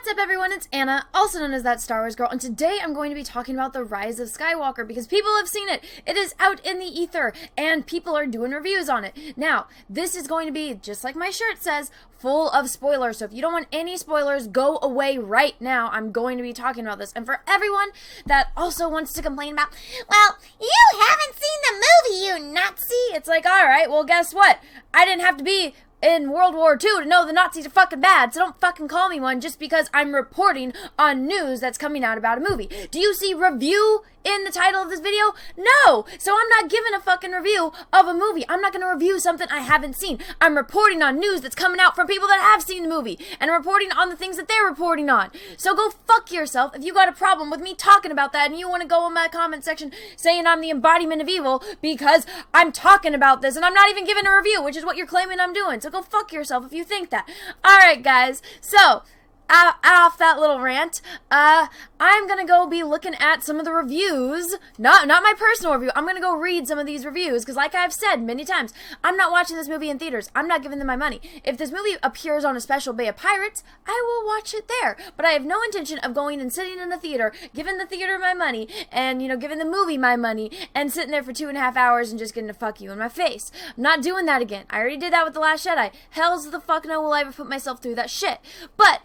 What's up, everyone? It's Anna, also known as That Star Wars Girl, and today I'm going to be talking about the Rise of Skywalker because people have seen it. It is out in the ether, and people are doing reviews on it. Now, this is going to be, just like my shirt says, full of spoilers, so if you don't want any spoilers, go away right now. I'm going to be talking about this. And for everyone that also wants to complain about, well, you haven't seen the movie, you Nazi! It's like, alright, well, guess what? I didn't have to be in World War II to know the Nazis are fucking bad, so don't fucking call me one just because I'm reporting on news that's coming out about a movie. Do you see review in the title of this video? No! So I'm not giving a fucking review of a movie. I'm not gonna review something I haven't seen. I'm reporting on news that's coming out from people that have seen the movie, and reporting on the things that they're reporting on. So go fuck yourself if you got a problem with me talking about that and you want to go in my comment section saying I'm the embodiment of evil because I'm talking about this and I'm not even giving a review, which is what you're claiming I'm doing. So go fuck yourself if you think that. Alright, guys. So, off that little rant, I'm gonna go be looking at some of the reviews, not my personal review. I'm gonna go read some of these reviews, because like I've said many times, I'm not watching this movie in theaters. I'm not giving them my money. If this movie appears on a special Bay of Pirates, I will watch it there. But I have no intention of going and sitting in a theater, giving the theater my money, and, giving the movie my money, and sitting there for 2.5 hours and just getting to fuck you in my face. I'm not doing that again. I already did that with The Last Jedi. Hell's the fuck no will I ever put myself through that shit. But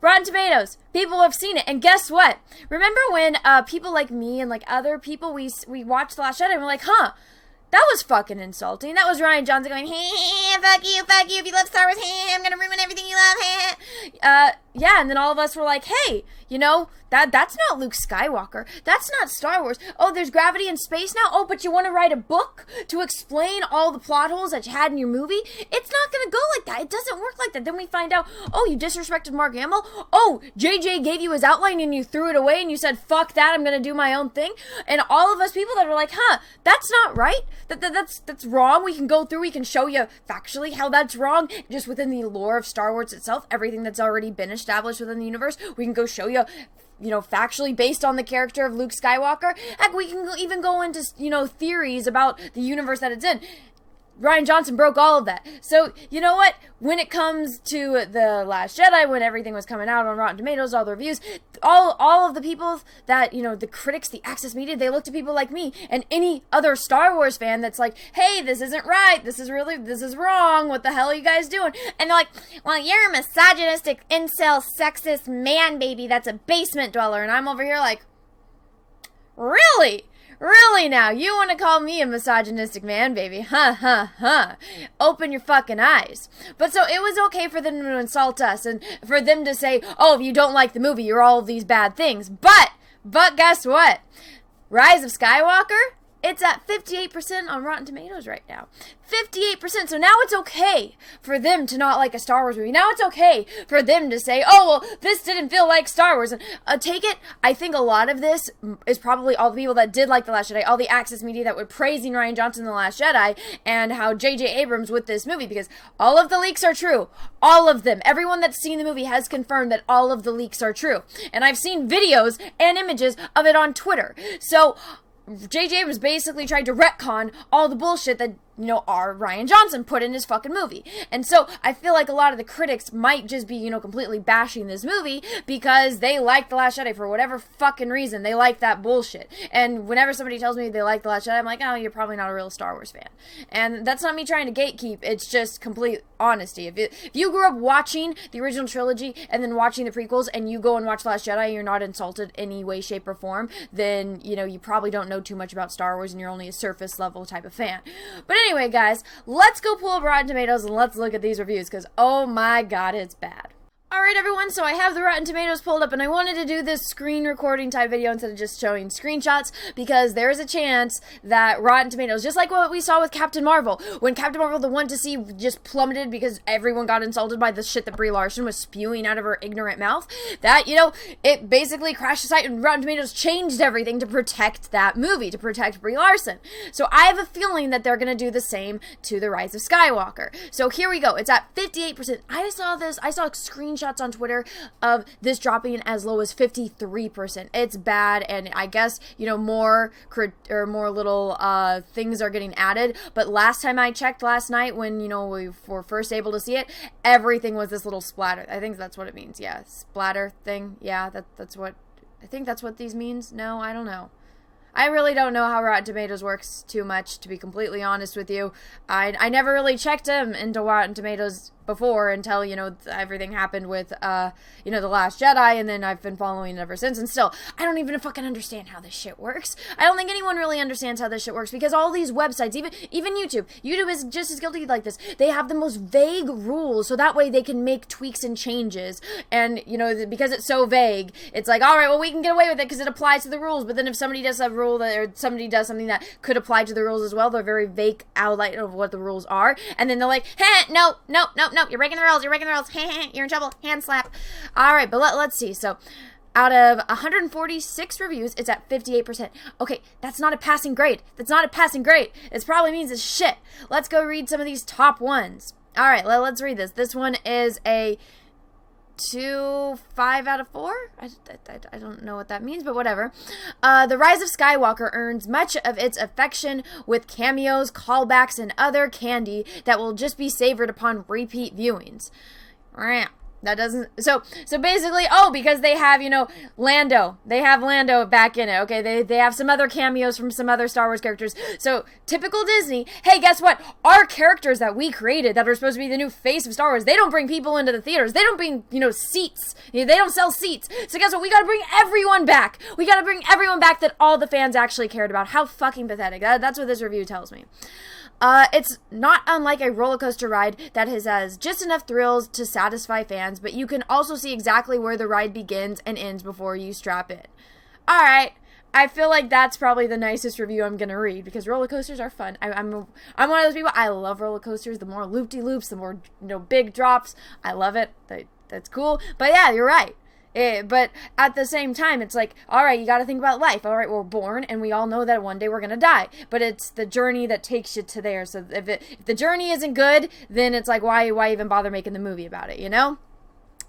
Rotten Tomatoes, people have seen it, and guess what? Remember when people like me and like other people, we watched The Last Jedi and we're like, huh, that was fucking insulting. That was Rian Johnson going, hey, fuck you, if you love Star Wars, hey, I'm gonna ruin everything you love, hey. Yeah, and then all of us were like, hey, that's not Luke Skywalker. That's not Star Wars. Oh, there's gravity in space now? Oh, but you want to write a book to explain all the plot holes that you had in your movie? It's not going to go like that. It doesn't work like that. Then we find out, oh, you disrespected Mark Hamill? Oh, JJ gave you his outline and you threw it away and you said, fuck that, I'm going to do my own thing? And all of us people that were like, huh, that's not right. That's wrong. We can go through, we can show you factually how that's wrong, just within the lore of Star Wars itself, everything that's already been established within the universe. We can go show you, factually based on the character of Luke Skywalker. Heck, we can even go into, theories about the universe that it's in. Rian Johnson broke all of that. So, you know what? When it comes to The Last Jedi, when everything was coming out on Rotten Tomatoes, all the reviews, all of the people that, the critics, the Access Media, they looked at people like me and any other Star Wars fan that's like, hey, this isn't right, this is wrong, what the hell are you guys doing? And they're like, well, you're a misogynistic, incel, sexist man baby that's a basement dweller. And I'm over here like, really? Really now? You want to call me a misogynistic man, baby? Open your fucking eyes. But so it was okay for them to insult us and for them to say, oh, if you don't like the movie, you're all of these bad things. But guess what? Rise of Skywalker? It's at 58% on Rotten Tomatoes right now. 58%. So now it's okay for them to not like a Star Wars movie. Now it's okay for them to say, oh, well, this didn't feel like Star Wars. And take it, I think a lot of this is probably all the people that did like The Last Jedi, all the Access Media that were praising Rian Johnson in The Last Jedi, and how J.J. Abrams with this movie, because all of the leaks are true. All of them. Everyone that's seen the movie has confirmed that all of the leaks are true. And I've seen videos and images of it on Twitter. So J.J. Abrams basically tried to retcon all the bullshit that, our Rian Johnson put in his fucking movie. And so I feel like a lot of the critics might just be, completely bashing this movie because they like The Last Jedi for whatever fucking reason. They like that bullshit. And whenever somebody tells me they like The Last Jedi, I'm like, oh, you're probably not a real Star Wars fan. And that's not me trying to gatekeep. It's just complete honesty. If you grew up watching the original trilogy and then watching the prequels and you go and watch The Last Jedi and you're not insulted any way, shape, or form, then, you probably don't know too much about Star Wars and you're only a surface level type of fan. But anyway, guys, let's go pull up Rotten Tomatoes and let's look at these reviews, because oh my god, it's bad. Alright, everyone, so I have the Rotten Tomatoes pulled up, and I wanted to do this screen recording type video instead of just showing screenshots, because there is a chance that Rotten Tomatoes, just like what we saw with Captain Marvel, when Captain Marvel, the one to see, just plummeted because everyone got insulted by the shit that Brie Larson was spewing out of her ignorant mouth, that, it basically crashed the site, and Rotten Tomatoes changed everything to protect that movie, to protect Brie Larson. So I have a feeling that they're going to do the same to The Rise of Skywalker. So here we go. It's at 58%. I saw a screenshot screenshots on Twitter of this dropping as low as 53%. It's bad, and I guess, you know, more little things are getting added. But last time I checked last night, when, you know, we were first able to see it, everything was this little splatter. I think that's what it means. Yeah, splatter thing. Yeah, that's what I think that's what these means. No, I don't know. I really don't know how Rotten Tomatoes works too much, to be completely honest with you. I never really checked into Rotten Tomatoes before until, you know, everything happened with, you know, The Last Jedi, and then I've been following it ever since, and still, I don't even fucking understand how this shit works. I don't think anyone really understands how this shit works, because all these websites, even YouTube is just as guilty like this. They have the most vague rules, so that way they can make tweaks and changes, and, you know, because it's so vague, it's like, alright, well, we can get away with it because it applies to the rules, but then if somebody does a rule that, or somebody does something that could apply to the rules as well, they're very vague outline of what the rules are, and then they're like, no, you're breaking the rules, you're in trouble, hand slap. Alright, but let's see. So, out of 146 reviews, it's at 58%. Okay, that's not a passing grade. It probably means it's shit. Let's go read some of these top ones. Alright, let's read this. This one is a 2.5 out of 4? I don't know what that means, but whatever. The Rise of Skywalker earns much of its affection with cameos, callbacks, and other candy that will just be savored upon repeat viewings. That doesn't, so basically, because they have, you know, Lando. They have Lando back in it, okay? They have some other cameos from some other Star Wars characters. So, typical Disney, hey, guess what? Our characters that we created that are supposed to be the new face of Star Wars, they don't bring people into the theaters. They don't bring, you know, seats. They don't sell seats. So guess what? We gotta bring everyone back. We gotta bring everyone back that all the fans actually cared about. How fucking pathetic. That's what this review tells me. It's not unlike a roller coaster ride that has just enough thrills to satisfy fans, but you can also see exactly where the ride begins and ends before you strap in. Alright, I feel like that's probably the nicest review I'm gonna read, because roller coasters are fun. I'm one of those people, I love roller coasters. The more loop-de-loops, the more, you know, big drops. I love it. That's cool. But yeah, you're right. But at the same time, it's like, alright, you gotta think about life. Alright, we're born, and we all know that one day we're gonna die. But it's the journey that takes you to there. So if the journey isn't good, then it's like, why even bother making the movie about it, you know?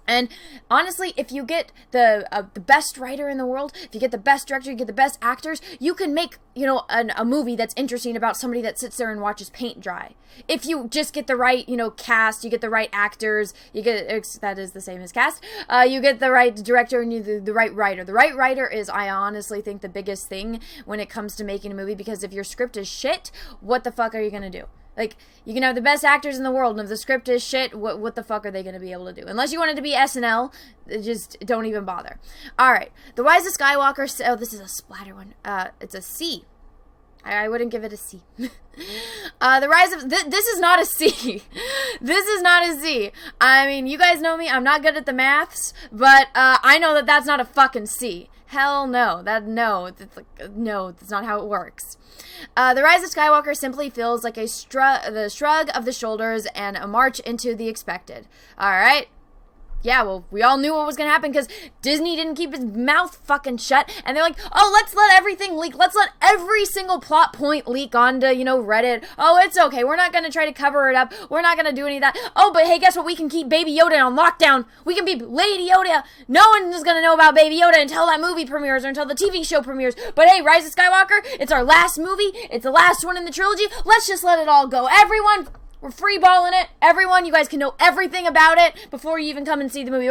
And honestly, if you get the best writer in the world, if you get the best director, you get the best actors, you can make, you know, a movie that's interesting about somebody that sits there and watches paint dry. If you just get the right, you know, cast, you get the right actors, that is the same as cast, you get the right director and the right writer. The right writer is, I honestly think, the biggest thing when it comes to making a movie, because if your script is shit, what the fuck are you gonna do? Like, you can have the best actors in the world, and if the script is shit, what the fuck are they going to be able to do? Unless you want it to be SNL, just don't even bother. Alright, The Rise of Skywalker, this is a splatter one. It's a C. I wouldn't give it a C. The Rise of, this is not a C. This is not a C. I mean, you guys know me, I'm not good at the maths, but, I know that that's not a fucking C. Hell no. No, that's not how it works. The Rise of Skywalker simply feels like the shrug of the shoulders and a march into the expected. Alright? Yeah, well, we all knew what was gonna happen because Disney didn't keep his mouth fucking shut, and they're like, oh, let's let everything leak. Let's let every single plot point leak onto, you know, Reddit. Oh, it's okay. We're not gonna try to cover it up. We're not gonna do any of that. Oh, but hey, guess what? We can keep Baby Yoda on lockdown. We can be Lady Yoda. No one is gonna know about Baby Yoda until that movie premieres or until the TV show premieres. But hey, Rise of Skywalker, it's our last movie. It's the last one in the trilogy. Let's just let it all go. Everyone, we're freeballing it. Everyone, you guys can know everything about it before you even come and see the movie.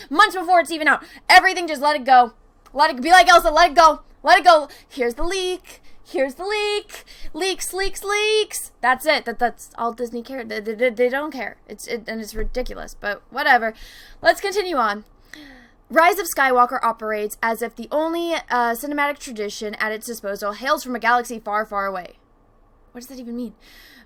Months before it's even out. Everything, just let it go. Let it be like Elsa. Let it go. Let it go. Here's the leak. Here's the leak. Leaks, leaks, leaks. That's it. That's all Disney cared. They don't care. And it's ridiculous. But whatever. Let's continue on. Rise of Skywalker operates as if the only cinematic tradition at its disposal hails from a galaxy far, far away. What does that even mean?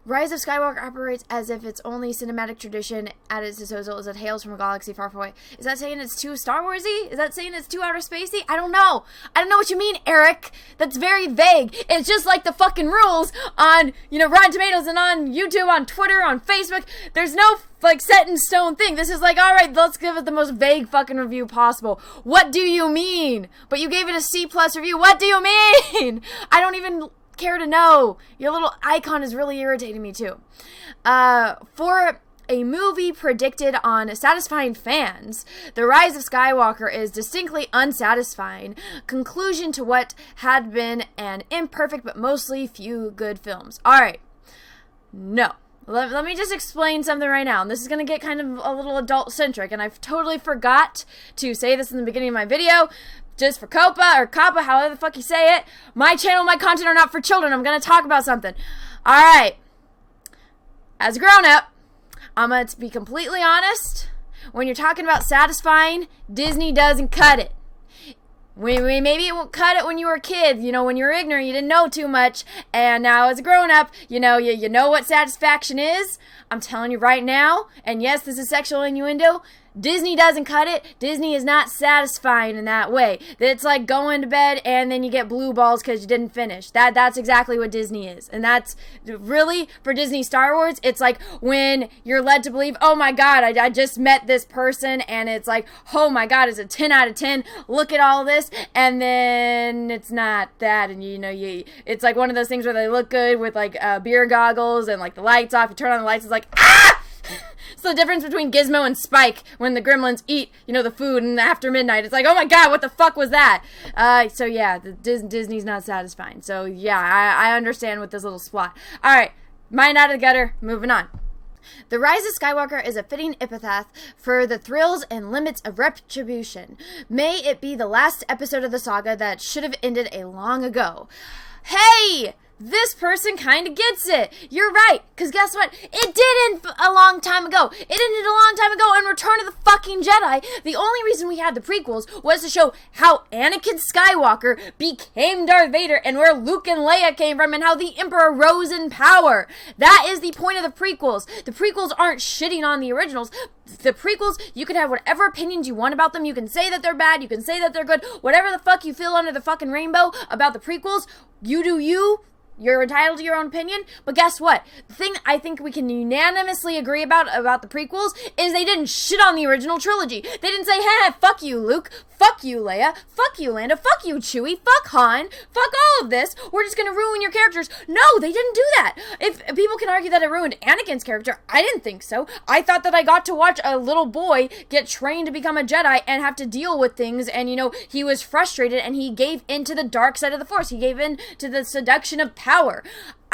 Rise of Skywalker operates as if its only cinematic tradition at its disposal is it hails from a galaxy far, far away. Is that saying it's too Star Wars-y? Is that saying it's too outer spacey? I don't know. I don't know what you mean, Eric. That's very vague. It's just like the fucking rules on, you know, Rotten Tomatoes and on YouTube, on Twitter, on Facebook. There's no, like, set in stone thing. This is like, alright, let's give it the most vague fucking review possible. What do you mean? But you gave it a C+ review. What do you mean? I don't even care to know. Your little icon is really irritating me too. For a movie predicted on satisfying fans, The Rise of Skywalker is distinctly unsatisfying conclusion to what had been an imperfect but mostly few good films. Alright, no. Let me just explain something right now, and this is going to get kind of a little adult-centric, and I totally forgot to say this in the beginning of my video. Just for Copa, or Kappa, however the fuck you say it, my channel, my content are not for children. I'm going to talk about something. Alright. As a grown-up, I'm going to be completely honest. When you're talking about satisfying, Disney doesn't cut it. Maybe it won't cut it when you were a kid, you know, when you were ignorant, you didn't know too much, and now as a grown-up, you know what satisfaction is. I'm telling you right now, and yes, this is sexual innuendo, Disney doesn't cut it. Disney is not satisfying in that way. It's like going to bed and then you get blue balls because you didn't finish. That's exactly what Disney is. And that's really, for Disney Star Wars, it's like when you're led to believe, oh my god, I just met this person, and it's like, oh my god, it's a 10 out of 10. Look at all this. And then it's not that. And it's like one of those things where they look good with like beer goggles and like the lights off. You turn on the lights, it's like, ah! It's the difference between Gizmo and Spike when the gremlins eat, the food, and after midnight, it's like, oh my god, what the fuck was that? So yeah, Disney's not satisfying. So yeah, I understand with this little splot. Alright, mind out of the gutter, moving on. The Rise of Skywalker is a fitting epitaph for the thrills and limits of retribution. May it be the last episode of the saga that should have ended a long ago. Hey! This person kind of gets it. You're right, because guess what? It did end a long time ago. It ended a long time ago in Return of the fucking Jedi. The only reason we had the prequels was to show how Anakin Skywalker became Darth Vader and where Luke and Leia came from and how the Emperor rose in power. That is the point of the prequels. The prequels aren't shitting on the originals. The prequels, you can have whatever opinions you want about them. You can say that they're bad. You can say that they're good. Whatever the fuck you feel under the fucking rainbow about the prequels, you do you. You're entitled to your own opinion, but guess what? The thing I think we can unanimously agree about the prequels is they didn't shit on the original trilogy. They didn't say, hey, fuck you, Luke, fuck you, Leia, fuck you, Lando, fuck you, Chewie, fuck Han, fuck all of this. We're just gonna ruin your characters. No, they didn't do that. If people can argue that it ruined Anakin's character, I didn't think so. I thought that I got to watch a little boy get trained to become a Jedi and have to deal with things, and he was frustrated and he gave in to the dark side of the Force. He gave in to the seduction of power.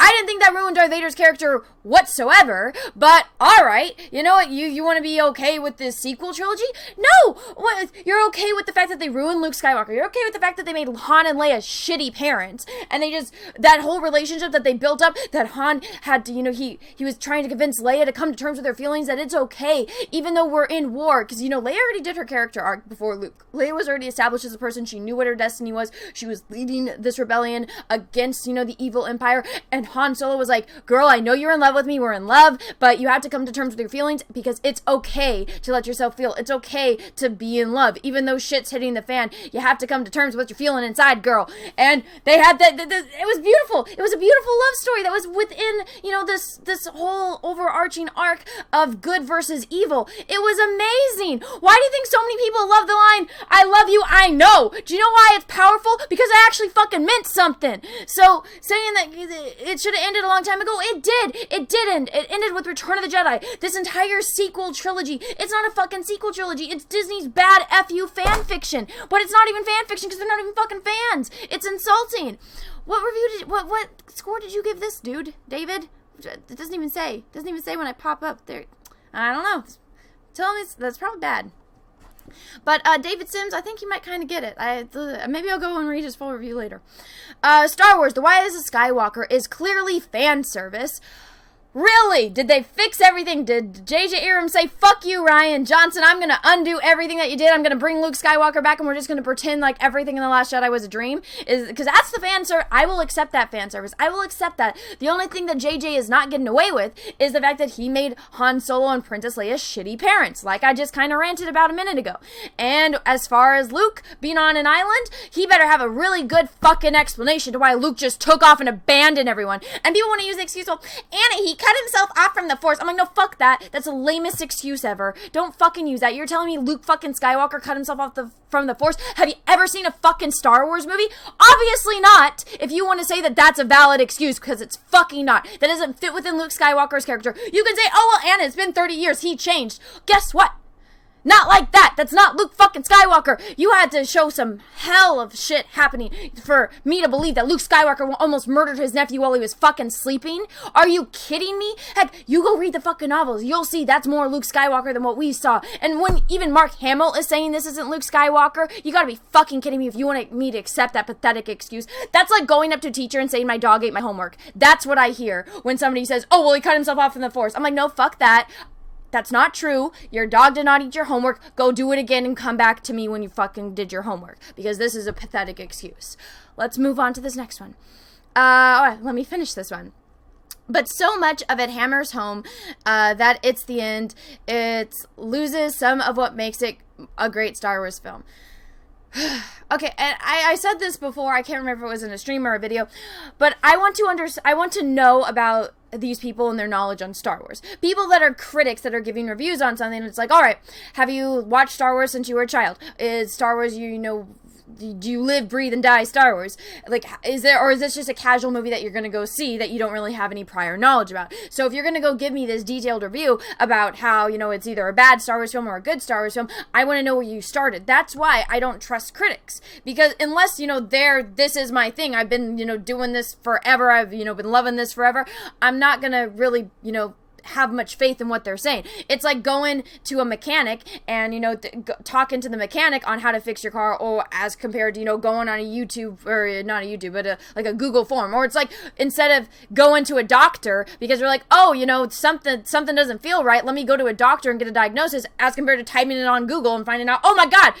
I didn't think that ruined Darth Vader's character whatsoever, but alright, you know what, you want to be okay with this sequel trilogy? No! You're okay with the fact that they ruined Luke Skywalker. You're okay with the fact that they made Han and Leia shitty parents, and that whole relationship that they built up, that Han had to, he was trying to convince Leia to come to terms with her feelings, that it's okay, even though we're in war, because, Leia already did her character arc before Luke. Leia was already established as a person. She knew what her destiny was. She was leading this rebellion against, the evil empire, and Han Solo was like, girl, I know you're in love with me, we're in love, but you have to come to terms with your feelings because it's okay to let yourself feel. It's okay to be in love. Even though shit's hitting the fan, you have to come to terms with what you're feeling inside, girl. And they had that, it was beautiful. It was a beautiful love story that was within, this whole overarching arc of good versus evil. It was amazing. Why do you think so many people love the line, I love you, I know? Do you know why it's powerful? Because it actually fucking meant something. So, saying that it should have ended a long time ago, it did. It didn't. It ended with Return of the Jedi. This entire sequel trilogy, it's not a fucking sequel trilogy. It's Disney's bad FU fan fiction. But it's not even fan fiction because they're not even fucking fans. It's insulting. What score did you give this, dude? David? It doesn't even say. It doesn't even say when I pop up there. I don't know. Tell me that's probably bad. But David Sims, I think you might kind of get it. Maybe I'll go and read his full review later. Star Wars: The Rise of Skywalker is clearly fan service. Really? Did they fix everything? Did J.J. Abrams say, fuck you, Rian Johnson, I'm going to undo everything that you did, I'm going to bring Luke Skywalker back, and we're just going to pretend like everything in The Last Jedi was a dream? Because that's the fan service. I will accept that fan service. I will accept that. The only thing that J.J. is not getting away with is the fact that he made Han Solo and Princess Leia shitty parents, like I just kind of ranted about a minute ago. And as far as Luke being on an island, he better have a really good fucking explanation to why Luke just took off and abandoned everyone. And people want to use the excuse, well, Anna, he cut himself off from the Force. I'm like, no, fuck that. That's the lamest excuse ever. Don't fucking use that. You're telling me Luke fucking Skywalker cut himself off from the Force? Have you ever seen a fucking Star Wars movie? Obviously not. If you want to say that that's a valid excuse, because it's fucking not. That doesn't fit within Luke Skywalker's character. You can say, oh, well, Anna, it's been 30 years. He changed. Guess what? Not like that. That's not Luke fucking Skywalker. You had to show some hell of shit happening for me to believe that Luke Skywalker almost murdered his nephew while he was fucking sleeping. Are you kidding me? Heck, you go read the fucking novels. You'll see that's more Luke Skywalker than what we saw. And when even Mark Hamill is saying this isn't Luke Skywalker, you gotta be fucking kidding me if you want me to accept that pathetic excuse. That's like going up to a teacher and saying my dog ate my homework. That's what I hear when somebody says, oh, well, he cut himself off from the Force. I'm like, no, fuck that. That's not true. Your dog did not eat your homework. Go do it again and come back to me when you fucking did your homework. Because this is a pathetic excuse. Let's move on to this next one. Alright, let me finish this one. But so much of it hammers home that it's the end. It loses some of what makes it a great Star Wars film. Okay, and I said this before. I can't remember if it was in a stream or a video, but I want to know about these people and their knowledge on Star Wars. People that are critics that are giving reviews on something. It's like, all right, have you watched Star Wars since you were a child? Is Star Wars, do you live, breathe, and die Star Wars? Like, is this just a casual movie that you're going to go see that you don't really have any prior knowledge about? So if you're going to go give me this detailed review about how, it's either a bad Star Wars film or a good Star Wars film, I want to know where you started. That's why I don't trust critics. Because unless, this is my thing, I've been, doing this forever, I've, been loving this forever, I'm not going to really, have much faith in what they're saying. It's like going to a mechanic and, talking to the mechanic on how to fix your car, or as compared to, going on a YouTube, or not a YouTube, but like a Google form. Or it's like, instead of going to a doctor because you're like, oh, something doesn't feel right, let me go to a doctor and get a diagnosis, as compared to typing it on Google and finding out, oh my God,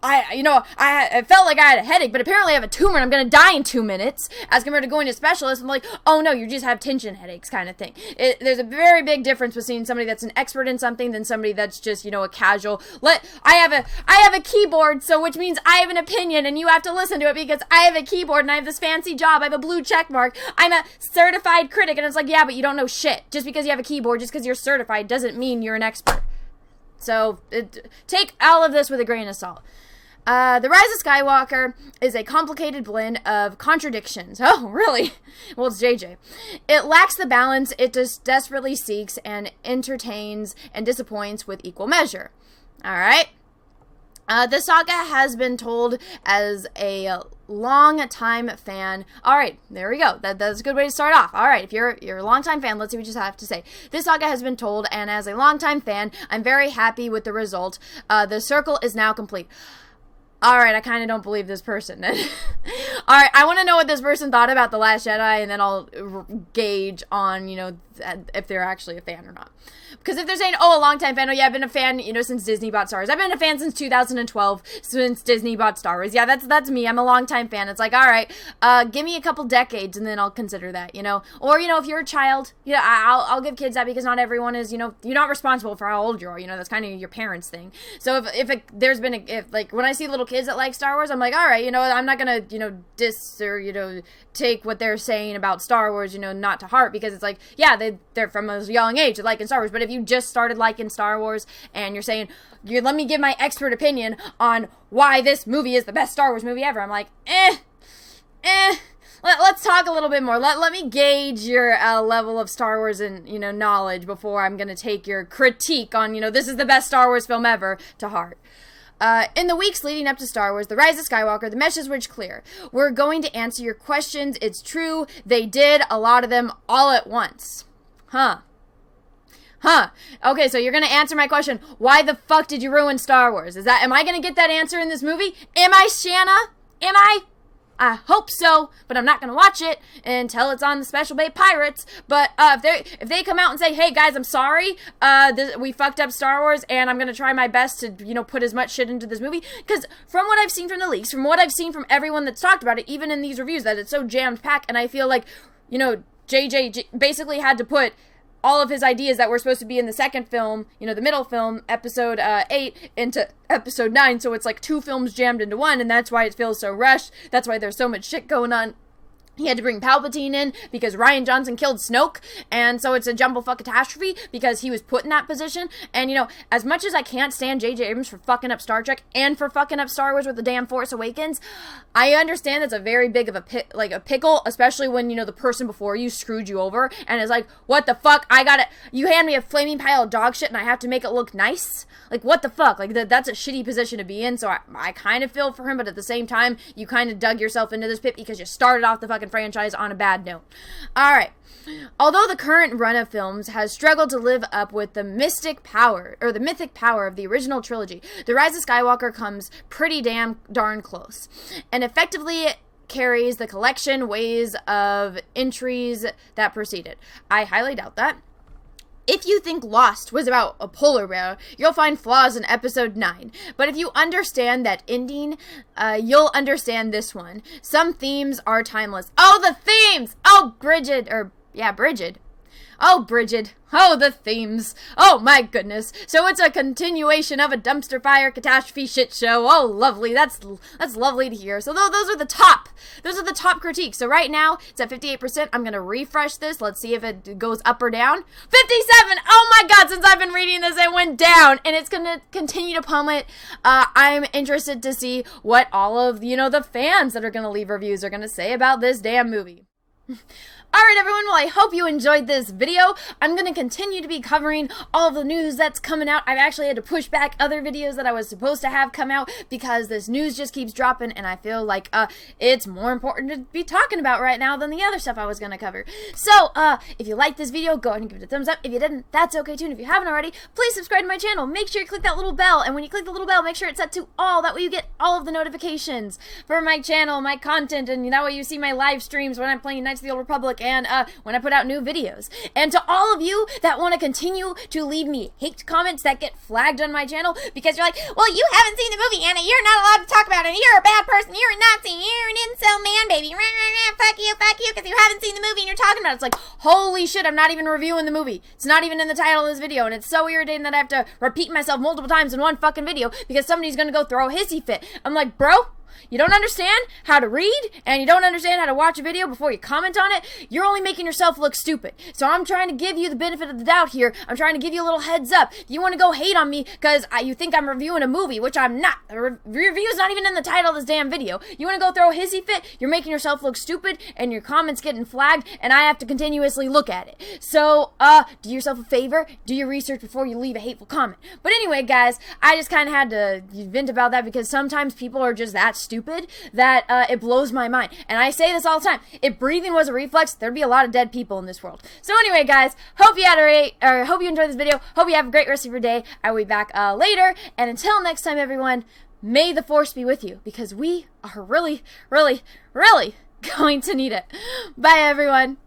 I felt like I had a headache, but apparently I have a tumor and I'm going to die in 2 minutes, as compared to going to a specialist. I'm like, oh no, you just have tension headaches kind of thing. There's a very big difference between somebody that's an expert in something than somebody that's just, a casual. I have a keyboard, so which means I have an opinion and you have to listen to it because I have a keyboard and I have this fancy job. I have a blue check mark. I'm a certified critic. And it's like, yeah, but you don't know shit. Just because you have a keyboard, just because you're certified, doesn't mean you're an expert. So take all of this with a grain of salt. The Rise of Skywalker is a complicated blend of contradictions. Oh, really? Well, it's JJ. It lacks the balance it just desperately seeks and entertains and disappoints with equal measure. All right? The saga has been told as a long-time fan. All right, there we go. That's a good way to start off. All right, if you're a long-time fan, let's see what you have to say. This saga has been told, and as a long-time fan, I'm very happy with the result. The circle is now complete. All right, I kind of don't believe this person. All right, I want to know what this person thought about The Last Jedi, and then I'll gauge on, if they're actually a fan or not. Because if they're saying, oh, a long-time fan, oh, yeah, I've been a fan, since Disney bought Star Wars. I've been a fan since 2012, since Disney bought Star Wars. Yeah, that's me. I'm a long-time fan. It's like, all right, give me a couple decades, and then I'll consider that, Or, if you're a child, I'll give kids that, because not everyone is, you're not responsible for how old you are. That's kind of your parents' thing. So if when I see little kids that like Star Wars, I'm like, all right, I'm not going to, diss or, take what they're saying about Star Wars, not to heart, because it's like, yeah, they're from a young age, they're liking Star Wars. But if you just started liking Star Wars and you're saying, let me give my expert opinion on why this movie is the best Star Wars movie ever, I'm like, let's talk a little bit more. Let me gauge your level of Star Wars and, knowledge before I'm going to take your critique on, this is the best Star Wars film ever to heart. In the weeks leading up to Star Wars, The Rise of Skywalker, the message was clear. We're going to answer your questions. It's true. They did a lot of them all at once. Huh. Okay, so you're going to answer my question. Why the fuck did you ruin Star Wars? Am I going to get that answer in this movie? Am I, Shanna? Am I? I hope so, but I'm not going to watch it until it's on the Special Bay Pirates. But if they come out and say, hey, guys, I'm sorry, we fucked up Star Wars, and I'm going to try my best to, put as much shit into this movie. Because from what I've seen from the leaks, from what I've seen from everyone that's talked about it, even in these reviews, that it's so jammed-packed, and I feel like, JJ basically had to put all of his ideas that were supposed to be in the second film, the middle film, episode 8, into episode 9, so it's like 2 films jammed into one, and that's why it feels so rushed. That's why there's so much shit going on. He had to bring Palpatine in because Rian Johnson killed Snoke, and so it's a jumble fuck catastrophe because he was put in that position. And, you know, as much as I can't stand J.J. Abrams for fucking up Star Trek and for fucking up Star Wars with the damn Force Awakens, I understand that's a very big of a pickle, especially when, you know, the person before you screwed you over and is like, what the fuck, you hand me a flaming pile of dog shit and I have to make it look nice? Like, what the fuck? Like, that's a shitty position to be in, so I kind of feel for him, but at the same time, you kind of dug yourself into this pit because you started off the fucking franchise on a bad note. Alright. Although the current run of films has struggled to live up with the mythic power of the original trilogy, The Rise of Skywalker comes pretty darn close, and effectively carries the collection ways of entries that preceded. I highly doubt that. If you think Lost was about a polar bear, you'll find flaws in episode 9. But if you understand that ending, you'll understand this one. Some themes are timeless. Oh, the themes! Oh, Bridget. Oh, Bridget. Oh, the themes. Oh, my goodness. So it's a continuation of a dumpster fire catastrophe shit show. Oh, lovely. That's lovely to hear. So those are the top critiques. So right now, it's at 58%. I'm going to refresh this. Let's see if it goes up or down. 57! Oh my god, since I've been reading this, it went down. And it's going to continue to plummet. I'm interested to see what all of, you know, the fans that are going to leave reviews are going to say about this damn movie. Alright everyone, well I hope you enjoyed this video. I'm going to continue to be covering all of the news that's coming out. I've actually had to push back other videos that I was supposed to have come out because this news just keeps dropping and I feel like it's more important to be talking about right now than the other stuff I was going to cover. So, if you liked this video, go ahead and give it a thumbs up. If you didn't, that's okay too. And if you haven't already, please subscribe to my channel. Make sure you click that little bell, and when you click the little bell, make sure it's set to all. That way you get all of the notifications for my channel, my content, and that way you see my live streams when I'm playing Knights of the Old Republic and when I put out new videos. And to all of you that want to continue to leave me hate comments that get flagged on my channel because you're like, well, you haven't seen the movie, Anna, you're not allowed to talk about it, you're a bad person, you're a Nazi, you're an incel man, baby, fuck you, because you haven't seen the movie and you're talking about it. It's like, holy shit, I'm not even reviewing the movie. It's not even in the title of this video, and it's so irritating that I have to repeat myself multiple times in one fucking video because somebody's gonna go throw a hissy fit. I'm like, bro, you don't understand how to read, and you don't understand how to watch a video before you comment on it. You're only making yourself look stupid. So I'm trying to give you the benefit of the doubt here. I'm trying to give you a little heads up. You want to go hate on me because you think I'm reviewing a movie, which I'm not. The review's not even in the title of this damn video. You want to go throw a hissy fit? You're making yourself look stupid, and your comment's getting flagged, and I have to continuously look at it. So, do yourself a favor. Do your research before you leave a hateful comment. But anyway, guys, I just kind of had to vent about that because sometimes people are just that stupid that it blows my mind. And I say this all the time. If breathing was a reflex, there'd be a lot of dead people in this world. So anyway, guys, hope you enjoyed this video. Hope you have a great rest of your day. I will be back later. And until next time, everyone, may the Force be with you because we are really, really, really going to need it. Bye, everyone.